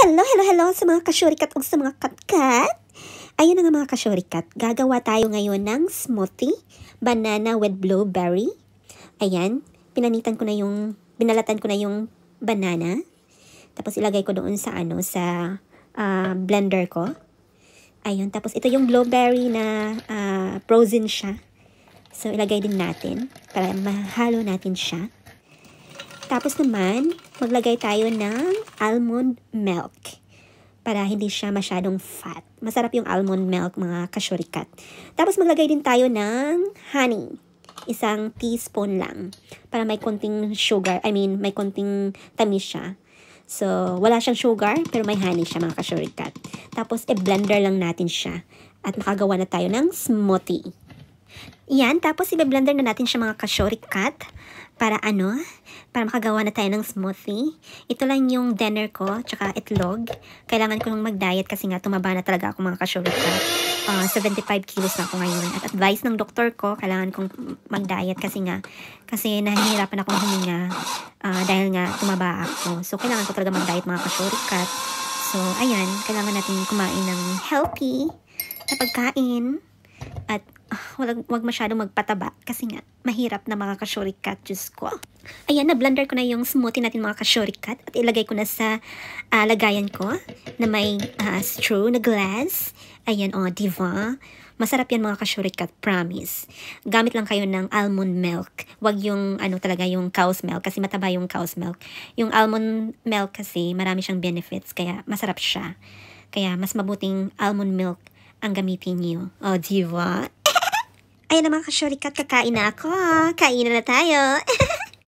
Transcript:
Hello sa mga kasyurikat o sa mga katkat. Ayun na nga mga kasyurikat, gagawa tayo ngayon ng smoothie, banana with blueberry. Ayan, binalatan ko na yung banana. Tapos ilagay ko doon sa blender ko. Ayun, tapos ito yung blueberry na frozen siya. So ilagay din natin para mahalo natin siya. Tapos naman, maglagay tayo ng almond milk para hindi siya masyadong fat. Masarap yung almond milk, mga kasyurikat. Tapos maglagay din tayo ng honey. 1 teaspoon lang para may konting sugar. May konting tamis siya. So, wala siyang sugar pero may honey siya, mga kasyurikat. Tapos, blender lang natin siya at makagawa na tayo ng smoothie. Yan, tapos i-blender na natin siya, mga kasyurikat. Para makagawa na tayo ng smoothie. Ito lang yung dinner ko, tsaka itlog. Kailangan ko nung mag-diet kasi nga tumaba na talaga ako, mga kasyurikat. 75 kilos na ako ngayon. At advice ng doktor ko, kailangan kong mag-diet kasi nahihirapan akong huminga dahil nga tumaba ako. So, kailangan ko talaga mag-diet, mga kasyurikat. So, ayan, kailangan natin kumain ng healthy na pagkain. At wag masyadong magpataba kasi nga mahirap na, mga kasyurikat. Diyos ko. Ayan, na-blender ko na yung smoothie natin, mga kasyurikat. At ilagay ko na sa lagayan ko na may straw na glass. Ayan, diba? Masarap yan, mga kasyurikat, promise. Gamit lang kayo ng almond milk. Wag yung talaga yung cow's milk kasi mataba yung cow's milk. Yung almond milk kasi marami siyang benefits kaya masarap siya. Kaya mas mabuting almond milk ang gamitin niyo. Diba? Ayan na, mga kasyurikat, kakain na ako. Kainan na tayo.